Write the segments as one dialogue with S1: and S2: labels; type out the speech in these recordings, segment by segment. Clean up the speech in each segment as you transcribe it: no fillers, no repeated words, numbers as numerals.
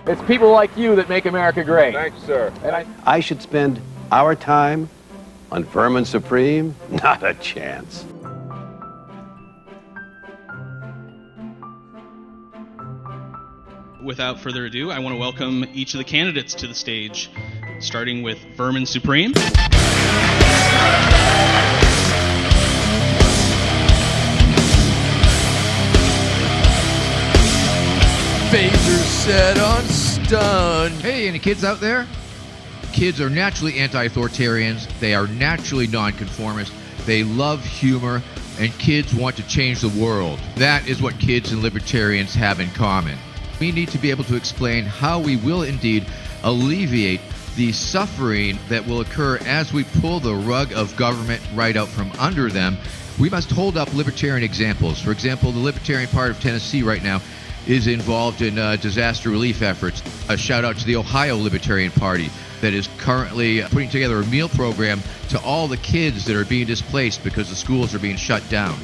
S1: It's people like you that make America great.
S2: Thanks, sir.
S1: And
S3: I should spend our time on Furman Supreme? Not a chance.
S4: Without further ado, I want to welcome each of the candidates to the stage, starting with Vermin Supreme.
S5: Phaser set on stun.
S6: Hey, any kids out there? Kids are naturally anti-authoritarians. They are naturally nonconformist. They love humor, and kids want to change the world. That is what kids and libertarians have in common. We need to be able to explain how we will indeed alleviate the suffering that will occur as we pull the rug of government right out from under them. We must hold up libertarian examples. For example, the Libertarian Party of Tennessee right now is involved in disaster relief efforts. A shout out to the Ohio Libertarian Party that is currently putting together a meal program to all the kids that are being displaced because the schools are being shut down.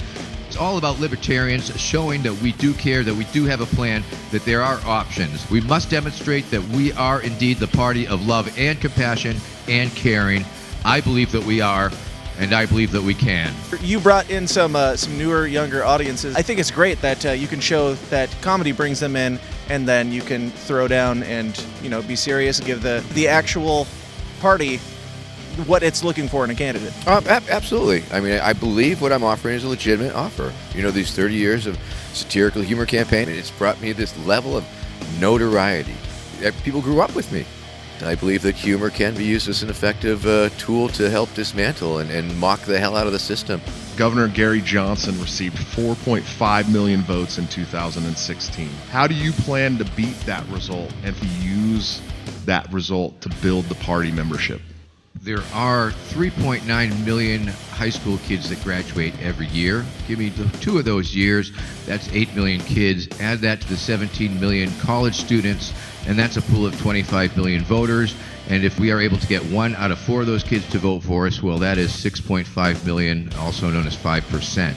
S6: It's all about libertarians showing that we do care, that we do have a plan, that there are options. We must demonstrate that we are indeed the party of love and compassion and caring. I believe that we are, and I believe that we can.
S7: You brought in some newer, younger audiences. I think it's great that you can show that comedy brings them in, and then you can throw down and be serious and give the actual party what it's looking for in a candidate.
S5: Absolutely. I mean, I believe what I'm offering is a legitimate offer. These 30 years of satirical humor campaign, it's brought me this level of notoriety. People grew up with me. I believe that humor can be used as an effective tool to help dismantle and mock the hell out of the system.
S8: Governor Gary Johnson received 4.5 million votes in 2016. How do you plan to beat that result and to use that result to build the party membership?
S6: There are 3.9 million high school kids that graduate every year. Give me 2 of those years, that's 8 million kids. Add that to the 17 million college students, and that's a pool of 25 million voters. And if we are able to get 1 out of 4 of those kids to vote for us, well, that is 6.5 million, also known as 5%.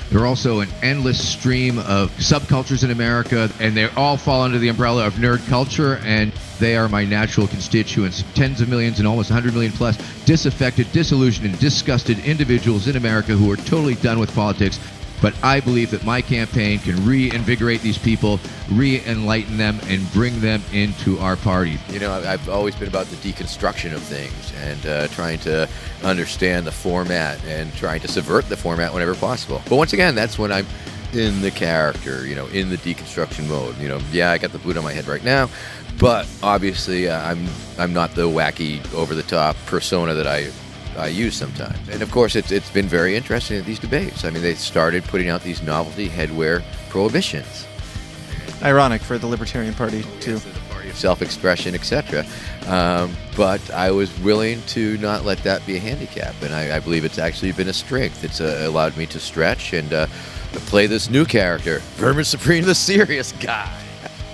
S6: There are also an endless stream of subcultures in America, and they all fall under the umbrella of nerd culture, and they are my natural constituents. Tens of millions and almost 100 million plus disaffected, disillusioned, and disgusted individuals in America who are totally done with politics. But I believe that my campaign can reinvigorate these people, re-enlighten them, and bring them into our party.
S5: I've always been about the deconstruction of things and trying to understand the format and trying to subvert the format whenever possible. But once again, that's when I'm in the character, in the deconstruction mode. Yeah, I got the boot on my head right now, but obviously I'm not the wacky, over-the-top persona that I use sometimes. And of course, it's been very interesting at these debates. I mean, they started putting out these novelty headwear prohibitions.
S7: Ironic for the Libertarian Party, too.
S5: The party of self-expression, etc. But I was willing to not let that be a handicap, and I believe it's actually been a strength. It's allowed me to stretch and play this new character, Vermin Supreme, the serious guy.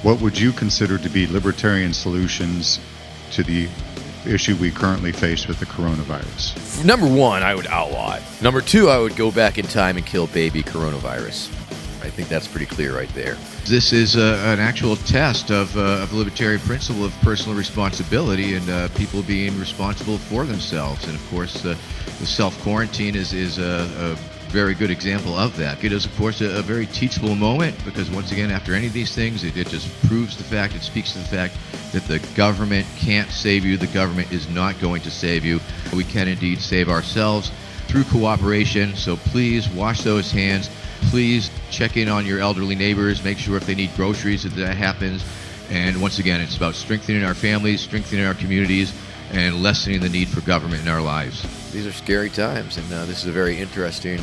S9: What would you consider to be Libertarian Solutions to the issue we currently face with the coronavirus?
S5: Number 1, I would outlaw it. Number 2, I would go back in time and kill baby coronavirus. I think that's pretty clear right there.
S6: This is an actual test of the libertarian principle of personal responsibility and people being responsible for themselves. And of course, the self-quarantine is a very good example of that. It is, of course, a very teachable moment because, once again, after any of these things, it just proves the fact, it speaks to the fact that the government can't save you. The government is not going to save you. We can indeed save ourselves through cooperation. So please wash those hands. Please check in on your elderly neighbors. Make sure if they need groceries that happens. And once again, it's about strengthening our families, strengthening our communities, and lessening the need for government in our lives.
S5: These are scary times, and this is a very interesting,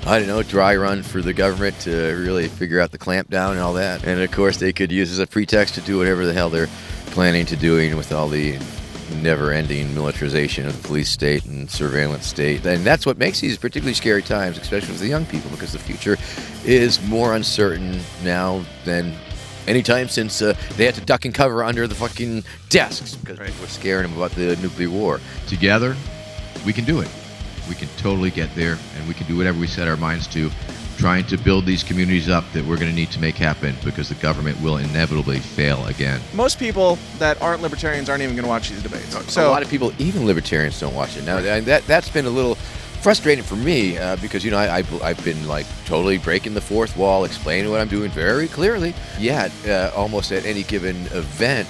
S5: dry run for the government to really figure out the clampdown and all that. And of course, they could use as a pretext to do whatever the hell they're planning to doing with all the never-ending militarization of the police state and surveillance state. And that's what makes these particularly scary times, especially for the young people, because the future is more uncertain now than any time since they had to duck and cover under the fucking desks because people were scaring them about the nuclear war.
S6: Together, we can do it. We can totally get there, and we can do whatever we set our minds to. trying to build these communities up that we're going to need to make happen, because the government will inevitably fail again.
S7: Most people that aren't libertarians aren't even going to watch these debates.
S5: So a lot of people, even libertarians, don't watch it. Now, that's been a little frustrating for me because, you know, I've been like totally breaking the fourth wall, explaining what I'm doing very clearly. Yet, almost at any given event,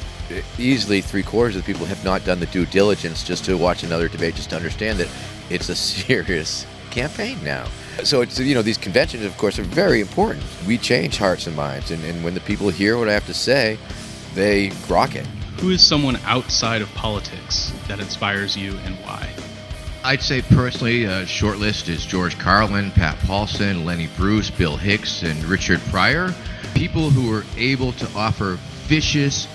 S5: easily 3/4 of the people have not done the due diligence just to watch another debate, just to understand that it's a serious campaign now. So it's, you know, these conventions, of course, are very important. We change hearts and minds, and when the people hear what I have to say, they grok it.
S4: Who is someone outside of politics that inspires you, and why?
S6: I'd say personally, short list is George Carlin, Pat Paulson, Lenny Bruce, Bill Hicks, and Richard Pryor. People who are able to offer vicious,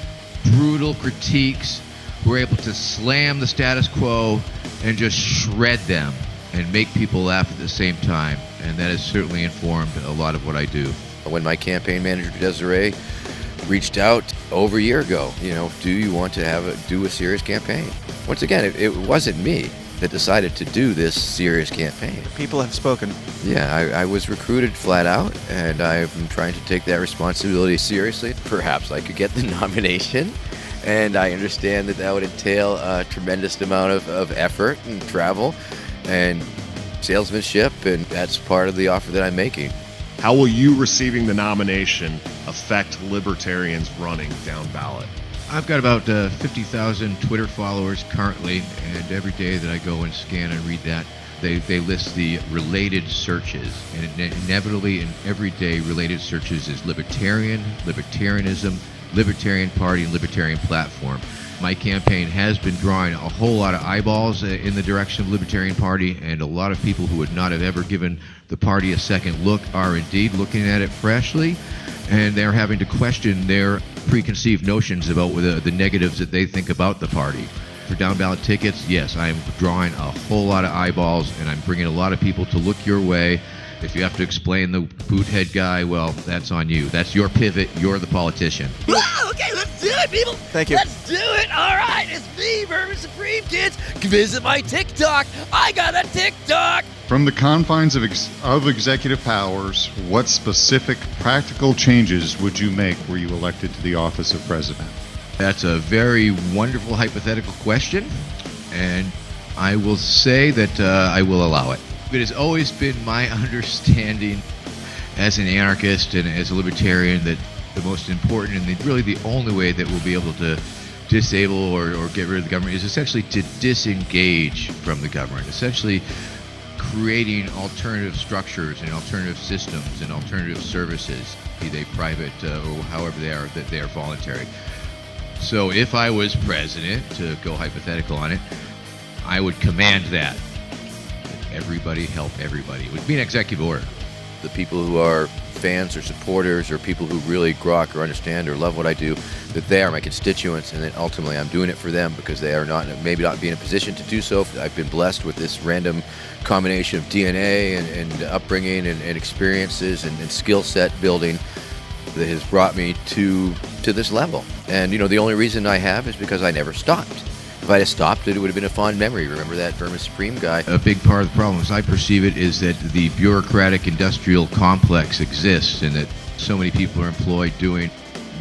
S6: brutal critiques, who are able to slam the status quo and just shred them and make people laugh at the same time. And that has certainly informed a lot of what I do.
S5: When my campaign manager, Desiree, reached out over a year ago, you know, do you want to do a serious campaign? Once again, it wasn't me that decided to do this serious campaign.
S7: People have spoken.
S5: Yeah, I was recruited flat out, and I'm trying to take that responsibility seriously. Perhaps I could get the nomination, and I understand that would entail a tremendous amount of effort and travel and salesmanship, and that's part of the offer that I'm making.
S8: How will you receiving the nomination affect libertarians running down ballot?
S6: I've got about 50,000 Twitter followers currently, and every day that I go and scan and read that, they list the related searches, and inevitably in every day related searches is libertarian, libertarianism, Libertarian Party, and Libertarian Platform. My campaign has been drawing a whole lot of eyeballs in the direction of Libertarian Party, and a lot of people who would not have ever given the party a second look are indeed looking at it freshly, and they're having to question their preconceived notions about the negatives that they think about the party. For down ballot tickets, yes, I'm drawing a whole lot of eyeballs, and I'm bringing a lot of people to look your way. If you have to explain the boothead guy, well, that's on you. That's your pivot. You're the politician.
S5: Whoa, okay, let's do it, people.
S7: Thank you.
S5: Let's do it. All right, it's me, Vermin Supreme, kids. Visit my TikTok. I got a TikTok.
S9: From the confines of executive powers, what specific practical changes would you make were you elected to the office of president?
S6: That's a very wonderful hypothetical question, and I will say that I will allow it. It has always been my understanding as an anarchist and as a libertarian that the most important and really the only way that we'll be able to disable or get rid of the government is essentially to disengage from the government, essentially creating alternative structures and alternative systems and alternative services, be they private or however that they are voluntary. So if I was president, to go hypothetical on it, I would command that. Everybody help everybody. It would be an executive order.
S5: The people who are fans or supporters or people who really grok or understand or love what I do, that they are my constituents, and that ultimately I'm doing it for them because they are maybe not be in a position to do so. I've been blessed with this random combination of DNA and upbringing and experiences and skill set building that has brought me to this level. And, you know, the only reason I have is because I never stopped. If I had stopped, it would have been a fond memory. Remember that Vermin Supreme guy?
S6: A big part of the problem, as I perceive it, is that the bureaucratic industrial complex exists and that so many people are employed doing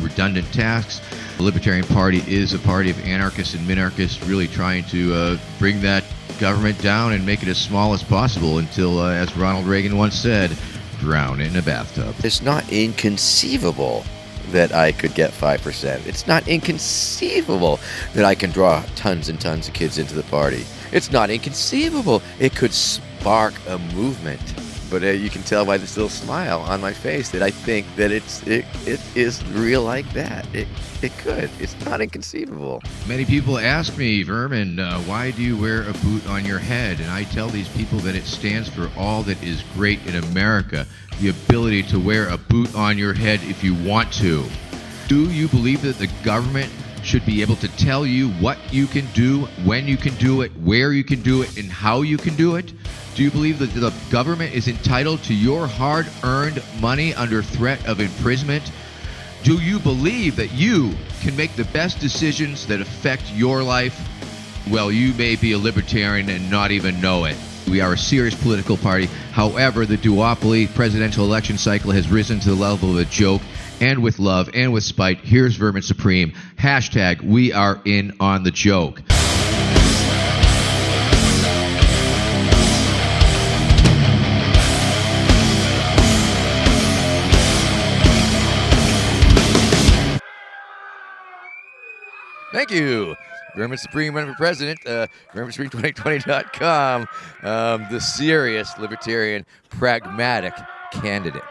S6: redundant tasks. The Libertarian Party is a party of anarchists and minarchists really trying to bring that government down and make it as small as possible until, as Ronald Reagan once said, drown in a bathtub.
S5: It's not inconceivable that I could get 5%. It's not inconceivable that I can draw tons and tons of kids into the party. It's not inconceivable it could spark a movement. But you can tell by this little smile on my face that I think that it is real like that. It could. It's not inconceivable.
S6: Many people ask me, Vermin, why do you wear a boot on your head? And I tell these people that it stands for all that is great in America. The ability to wear a boot on your head if you want to. Do you believe that the government should be able to tell you what you can do, when you can do it, where you can do it, and how you can do it? Do you believe that the government is entitled to your hard-earned money under threat of imprisonment? Do you believe that you can make the best decisions that affect your life? Well, you may be a libertarian and not even know it. We are a serious political party. However, the duopoly presidential election cycle has risen to the level of a joke. And with love and with spite, here's Vermin Supreme. Hashtag we are in on the joke.
S5: Thank you. Vermin Supreme running for president. VerminSupreme2020.com. The serious libertarian, pragmatic candidate.